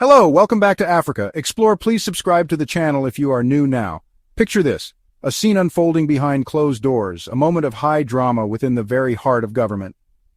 Hello, welcome back to Africa. Explore, please subscribe to the channel if you are new now. Picture this, a scene unfolding behind closed doors, a moment of high drama within the very heart of government.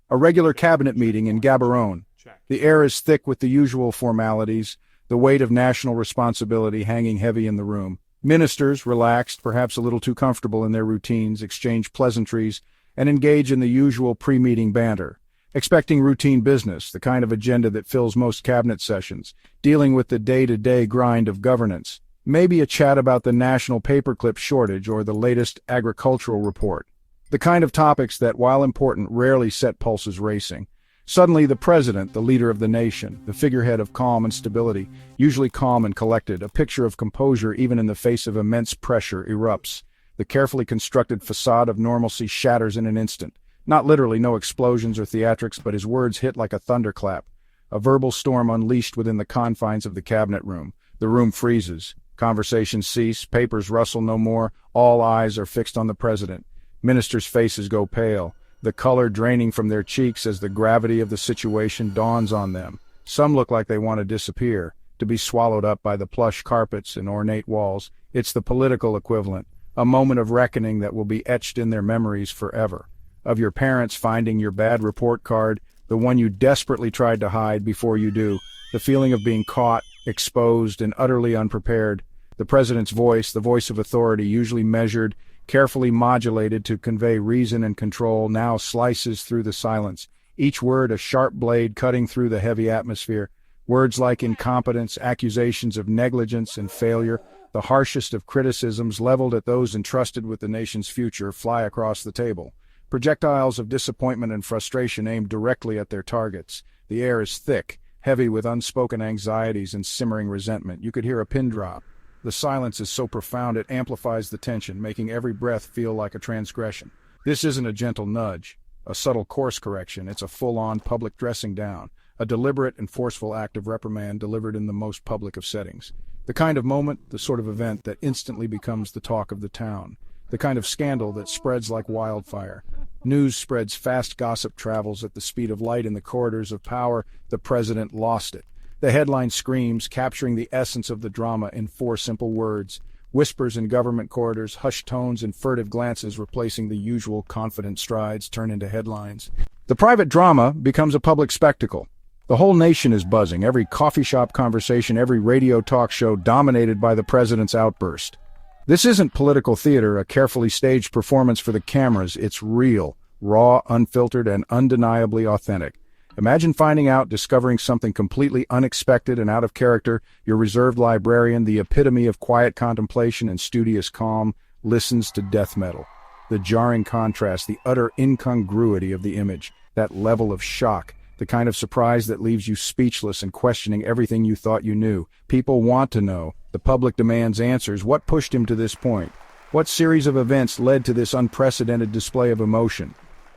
A regular cabinet meeting in Gaborone. The air is thick with the usual formalities, the weight of national responsibility hanging heavy in the room. Ministers, relaxed, perhaps a little too comfortable in their routines, exchange pleasantries, and engage in the usual pre-meeting banter. Expecting routine business, the kind of agenda that fills most cabinet sessions, dealing with the day-to-day grind of governance. Maybe a chat about the national paperclip shortage or the latest agricultural report. The kind of topics that, while important, rarely set pulses racing. Suddenly the president, the leader of the nation, the figurehead of calm and stability, usually calm and collected, a picture of composure even in the face of immense pressure, erupts. The carefully constructed facade of normalcy shatters in an instant. Not literally, no explosions or theatrics, but his words hit like a thunderclap. A verbal storm unleashed within the confines of the cabinet room. The room freezes. Conversations cease, papers rustle no more, all eyes are fixed on the president. Ministers' faces go pale, the color draining from their cheeks as the gravity of the situation dawns on them. Some look like they want to disappear, to be swallowed up by the plush carpets and ornate walls. It's the political equivalent, a moment of reckoning that will be etched in their memories forever. Of your parents finding your bad report card, the one you desperately tried to hide before you do, the feeling of being caught, exposed, and utterly unprepared. The president's voice, the voice of authority, usually measured, carefully modulated to convey reason and control, now slices through the silence, each word a sharp blade cutting through the heavy atmosphere. Words like incompetence, accusations of negligence and failure, the harshest of criticisms leveled at those entrusted with the nation's future, fly across the table. Projectiles of disappointment and frustration aimed directly at their targets. The air is thick, heavy with unspoken anxieties and simmering resentment. You could hear a pin drop. The silence is so profound it amplifies the tension, making every breath feel like a transgression. This isn't a gentle nudge, a subtle course correction. It's a full-on public dressing down, a deliberate and forceful act of reprimand delivered in the most public of settings. The kind of moment, the sort of event that instantly becomes the talk of the town. The kind of scandal that spreads like wildfire. News spreads fast, gossip travels at the speed of light in the corridors of power. The president lost it. The headline screams, capturing the essence of the drama in 4 simple words. Whispers in government corridors, hushed tones and furtive glances replacing the usual confident strides turn into headlines. The private drama becomes a public spectacle. The whole nation is buzzing, every coffee shop conversation, every radio talk show dominated by the president's outburst. This isn't political theater, a carefully staged performance for the cameras. It's real, raw, unfiltered, and undeniably authentic. Imagine finding out, discovering something completely unexpected and out of character. Your reserved librarian, the epitome of quiet contemplation and studious calm, listens to death metal. The jarring contrast, the utter incongruity of the image, that level of shock, the kind of surprise that leaves you speechless and questioning everything you thought you knew. People want to know. The public demands answers. What pushed him to this point? What series of events led to this unprecedented display of emotion?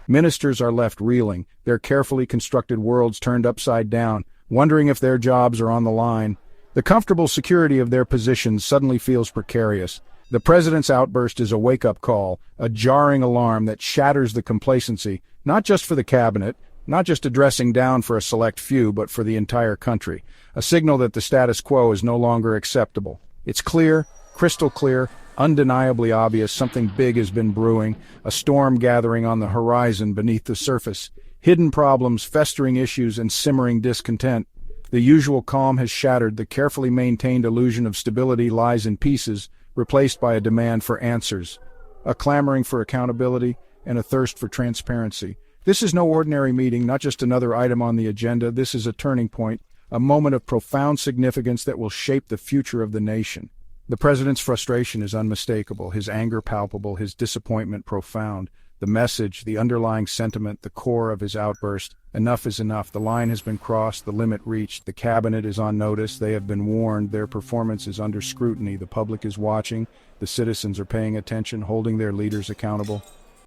Ministers are left reeling, their carefully constructed worlds turned upside down, wondering if their jobs are on the line. The comfortable security of their positions suddenly feels precarious. The president's outburst is a wake-up call, a jarring alarm that shatters the complacency, not just for the cabinet, not just a dressing down for a select few, but for the entire country. A signal that the status quo is no longer acceptable. It's clear, crystal clear, undeniably obvious. Something big has been brewing, a storm gathering on the horizon beneath the surface. Hidden problems, festering issues, and simmering discontent. The usual calm has shattered. The carefully maintained illusion of stability lies in pieces, replaced by a demand for answers, a clamoring for accountability, and a thirst for transparency. This is no ordinary meeting, not just another item on the agenda. This is a turning point, a moment of profound significance that will shape the future of the nation. The president's frustration is unmistakable, his anger palpable, his disappointment profound. The message, the underlying sentiment, the core of his outburst. Enough is enough. The line has been crossed, the limit reached. The cabinet is on notice. They have been warned. Their performance is under scrutiny. The public is watching. The citizens are paying attention, holding their leaders accountable.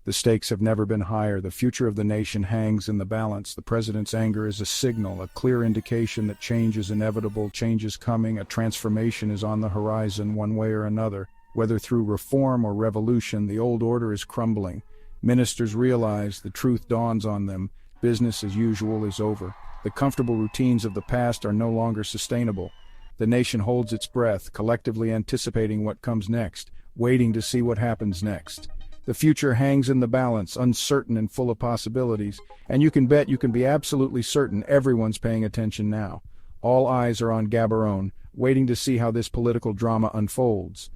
The stakes have never been higher. The future of the nation hangs in the balance. The president's anger is a signal, a clear indication that change is inevitable, change is coming, a transformation is on the horizon one way or another. Whether through reform or revolution, the old order is crumbling. Ministers realize, the truth dawns on them, business as usual is over. The comfortable routines of the past are no longer sustainable. The nation holds its breath, collectively anticipating what comes next, waiting to see what happens next. The future hangs in the balance, uncertain and full of possibilities, and you can be absolutely certain everyone's paying attention now. All eyes are on Gaborone, waiting to see how this political drama unfolds.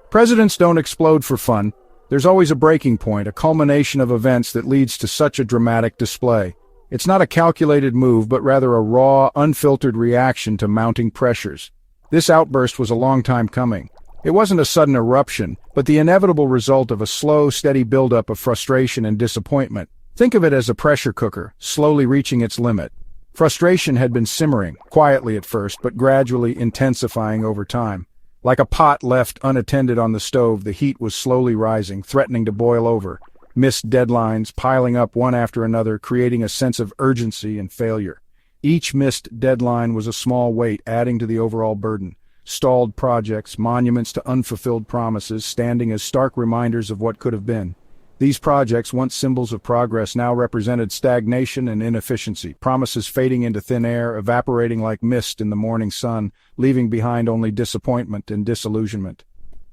Presidents don't explode for fun. There's always a breaking point, a culmination of events that leads to such a dramatic display. It's not a calculated move, but rather a raw, unfiltered reaction to mounting pressures. This outburst was a long time coming. It wasn't a sudden eruption, but the inevitable result of a slow, steady buildup of frustration and disappointment. Think of it as a pressure cooker, slowly reaching its limit. Frustration had been simmering, quietly at first, but gradually intensifying over time. Like a pot left unattended on the stove, the heat was slowly rising, threatening to boil over. Missed deadlines, piling up one after another, creating a sense of urgency and failure. Each missed deadline was a small weight, adding to the overall burden. Stalled projects, monuments to unfulfilled promises, standing as stark reminders of what could have been. These projects, once symbols of progress, now represented stagnation and inefficiency, promises fading into thin air, evaporating like mist in the morning sun, leaving behind only disappointment and disillusionment.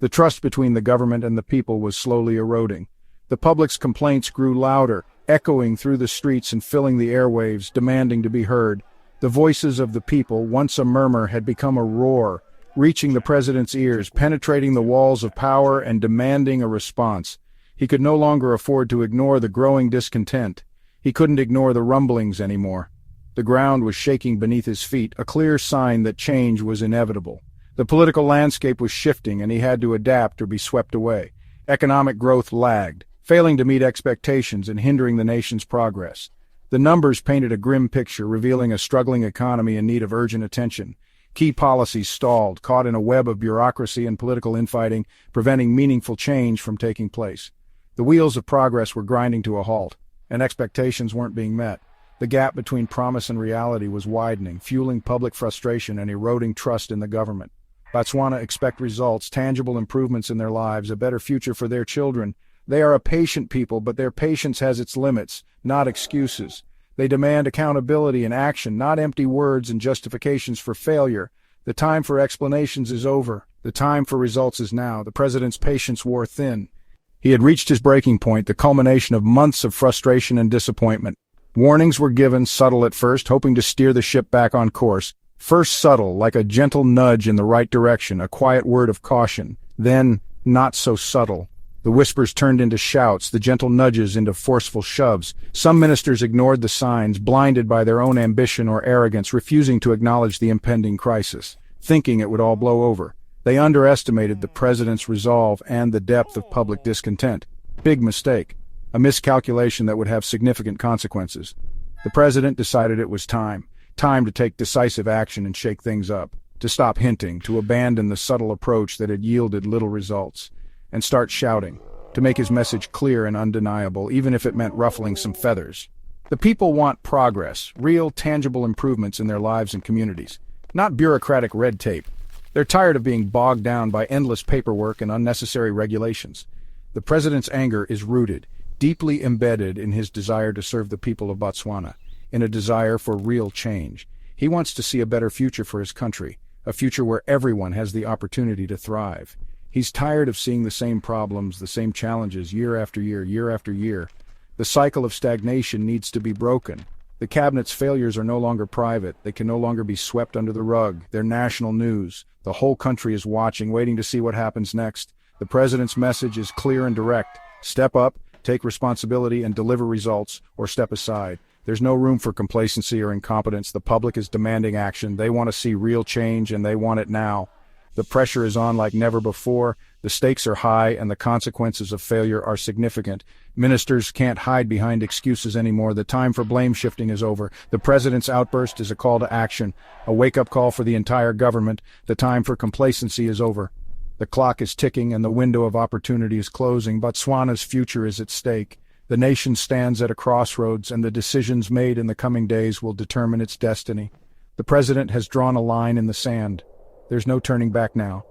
The trust between the government and the people was slowly eroding. The public's complaints grew louder, echoing through the streets and filling the airwaves, demanding to be heard. The voices of the people, once a murmur, had become a roar, reaching the president's ears, penetrating the walls of power and demanding a response. He could no longer afford to ignore the growing discontent. He couldn't ignore the rumblings anymore. The ground was shaking beneath his feet, a clear sign that change was inevitable. The political landscape was shifting, and he had to adapt or be swept away. Economic growth lagged, failing to meet expectations and hindering the nation's progress. The numbers painted a grim picture, revealing a struggling economy in need of urgent attention. Key policies stalled, caught in a web of bureaucracy and political infighting, preventing meaningful change from taking place. The wheels of progress were grinding to a halt, and expectations weren't being met. The gap between promise and reality was widening, fueling public frustration and eroding trust in the government. Botswana expect results, tangible improvements in their lives, a better future for their children. They are a patient people, but their patience has its limits, not excuses. They demand accountability and action, not empty words and justifications for failure. The time for explanations is over. The time for results is now. The president's patience wore thin. He had reached his breaking point, the culmination of months of frustration and disappointment. Warnings were given, subtle at first, hoping to steer the ship back on course. First subtle, like a gentle nudge in the right direction, a quiet word of caution. Then, not so subtle. The whispers turned into shouts, the gentle nudges into forceful shoves. Some ministers ignored the signs, blinded by their own ambition or arrogance, refusing to acknowledge the impending crisis, thinking it would all blow over. They underestimated the president's resolve and the depth of public discontent. Big mistake. A miscalculation that would have significant consequences. The president decided it was time to take decisive action and shake things up, to stop hinting, to abandon the subtle approach that had yielded little results, and start shouting, to make his message clear and undeniable, even if it meant ruffling some feathers. The people want progress, real, tangible improvements in their lives and communities, not bureaucratic red tape. They're tired of being bogged down by endless paperwork and unnecessary regulations. The president's anger is rooted, deeply embedded in his desire to serve the people of Botswana, in a desire for real change. He wants to see a better future for his country, a future where everyone has the opportunity to thrive. He's tired of seeing the same problems, the same challenges, year after year, year after year. The cycle of stagnation needs to be broken. The cabinet's failures are no longer private. They can no longer be swept under the rug. They're national news. The whole country is watching, waiting to see what happens next. The president's message is clear and direct. Step up, take responsibility, and deliver results, or step aside. There's no room for complacency or incompetence. The public is demanding action. They want to see real change, and they want it now. The pressure is on like never before. The stakes are high, and the consequences of failure are significant. Ministers can't hide behind excuses anymore. The time for blame shifting is over. The president's outburst is a call to action, a wake-up call for the entire government. The time for complacency is over. The clock is ticking, and the window of opportunity is closing. Botswana's future is at stake. The nation stands at a crossroads, and the decisions made in the coming days will determine its destiny. The president has drawn a line in the sand. There's no turning back now.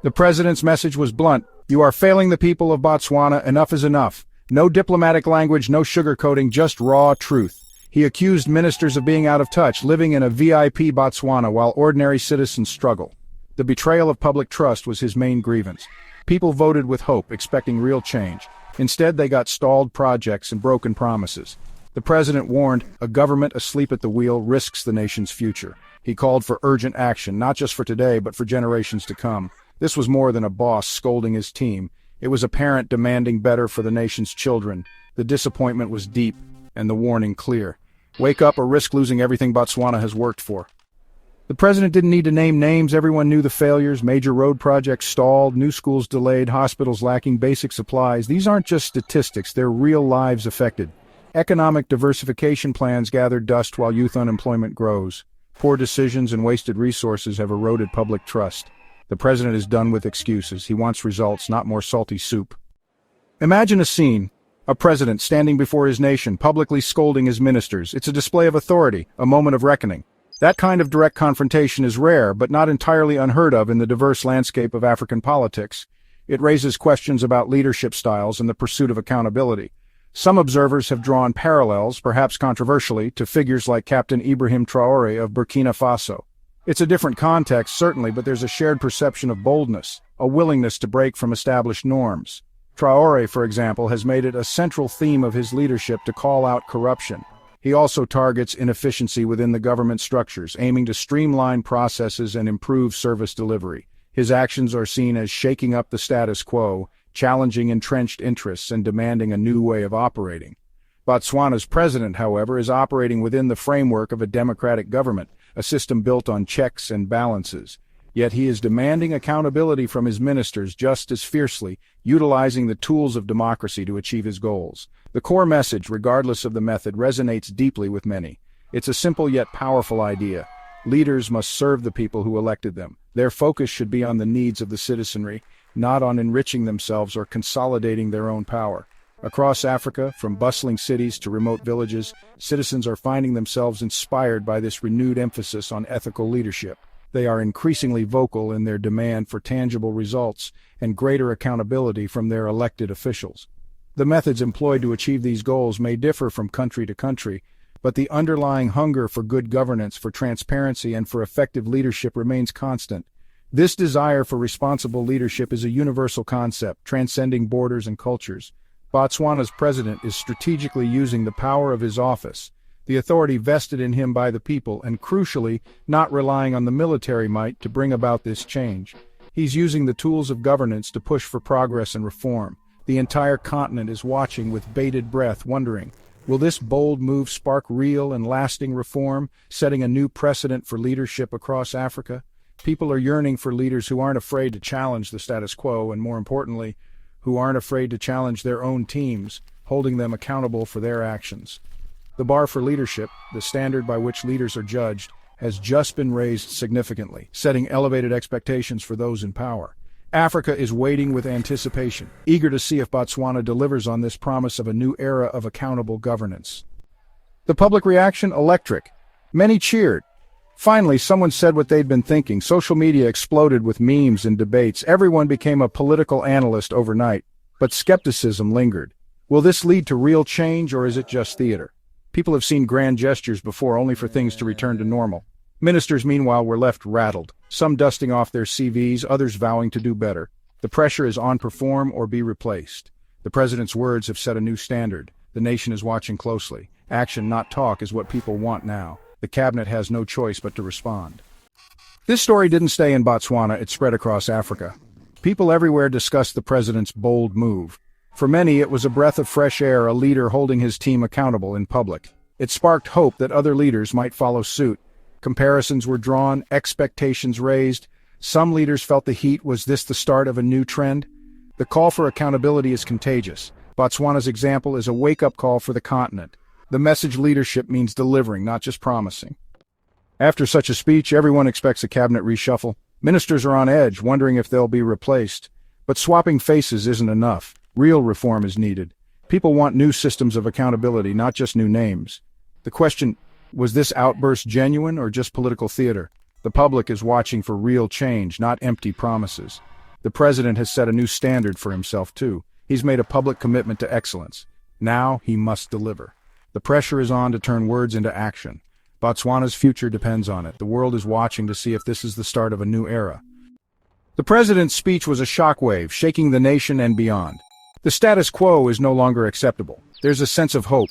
The president's message was blunt. You are failing the people of Botswana. Enough is enough. No diplomatic language, no sugarcoating, just raw truth. He accused ministers of being out of touch, living in a VIP Botswana while ordinary citizens struggle. The betrayal of public trust was his main grievance. People voted with hope, expecting real change. Instead, they got stalled projects and broken promises. The president warned, a government asleep at the wheel risks the nation's future. He called for urgent action, not just for today, but for generations to come. This was more than a boss scolding his team. It was a parent demanding better for the nation's children. The disappointment was deep, and the warning clear. Wake up or risk losing everything Botswana has worked for. The president didn't need to name names. Everyone knew the failures. Major road projects stalled, new schools delayed, hospitals lacking basic supplies. These aren't just statistics, they're real lives affected. Economic diversification plans gathered dust while youth unemployment grows. Poor decisions and wasted resources have eroded public trust. The president is done with excuses. He wants results, not more salty soup. Imagine a scene. A president standing before his nation, publicly scolding his ministers. It's a display of authority, a moment of reckoning. That kind of direct confrontation is rare, but not entirely unheard of in the diverse landscape of African politics. It raises questions about leadership styles and the pursuit of accountability. Some observers have drawn parallels, perhaps controversially, to figures like Captain Ibrahim Traoré of Burkina Faso. It's a different context, certainly, but there's a shared perception of boldness, a willingness to break from established norms. Traoré, for example, has made it a central theme of his leadership to call out corruption. He also targets inefficiency within the government structures, aiming to streamline processes and improve service delivery. His actions are seen as shaking up the status quo, challenging entrenched interests and demanding a new way of operating. Botswana's president, however, is operating within the framework of a democratic government, a system built on checks and balances. Yet he is demanding accountability from his ministers just as fiercely, utilizing the tools of democracy to achieve his goals. The core message, regardless of the method, resonates deeply with many. It's a simple yet powerful idea. Leaders must serve the people who elected them. Their focus should be on the needs of the citizenry, not on enriching themselves or consolidating their own power. Across Africa, from bustling cities to remote villages, citizens are finding themselves inspired by this renewed emphasis on ethical leadership. They are increasingly vocal in their demand for tangible results and greater accountability from their elected officials. The methods employed to achieve these goals may differ from country to country, but the underlying hunger for good governance, for transparency, and for effective leadership remains constant. This desire for responsible leadership is a universal concept, transcending borders and cultures. Botswana's president is strategically using the power of his office, the authority vested in him by the people, and crucially, not relying on the military might to bring about this change. He's using the tools of governance to push for progress and reform. The entire continent is watching with bated breath, wondering, will this bold move spark real and lasting reform, setting a new precedent for leadership across Africa? People are yearning for leaders who aren't afraid to challenge the status quo, and more importantly, who aren't afraid to challenge their own teams, holding them accountable for their actions. The bar for leadership, the standard by which leaders are judged, has just been raised significantly, setting elevated expectations for those in power. Africa is waiting with anticipation, eager to see if Botswana delivers on this promise of a new era of accountable governance. The public reaction? Electric. Many cheered. Finally, someone said what they'd been thinking. Social media exploded with memes and debates. Everyone became a political analyst overnight. But skepticism lingered. Will this lead to real change, or is it just theater? People have seen grand gestures before, only for things to return to normal. Ministers, meanwhile, were left rattled, some dusting off their CVs, others vowing to do better. The pressure is on perform or be replaced. The president's words have set a new standard. The nation is watching closely. Action, not talk, is what people want now. The cabinet has no choice but to respond. This story didn't stay in Botswana, it spread across Africa. People everywhere discussed the president's bold move. For many, it was a breath of fresh air, a leader holding his team accountable in public. It sparked hope that other leaders might follow suit. Comparisons were drawn, expectations raised. Some leaders felt the heat. Was this the start of a new trend? The call for accountability is contagious. Botswana's example is a wake-up call for the continent. The message leadership means delivering, not just promising. After such a speech, everyone expects a cabinet reshuffle. Ministers are on edge, wondering if they'll be replaced. But swapping faces isn't enough. Real reform is needed. People want new systems of accountability, not just new names. The question, was this outburst genuine or just political theater? The public is watching for real change, not empty promises. The president has set a new standard for himself, too. He's made a public commitment to excellence. Now he must deliver. The pressure is on to turn words into action. Botswana's future depends on it. The world is watching to see if this is the start of a new era. The president's speech was a shockwave, shaking the nation and beyond. The status quo is no longer acceptable. There's a sense of hope.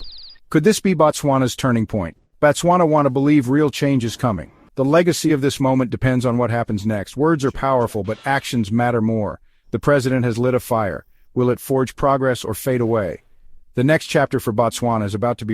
Could this be Botswana's turning point? Botswana want to believe real change is coming. The legacy of this moment depends on what happens next. Words are powerful, but actions matter more. The president has lit a fire. Will it forge progress or fade away? The next chapter for Botswana is about to be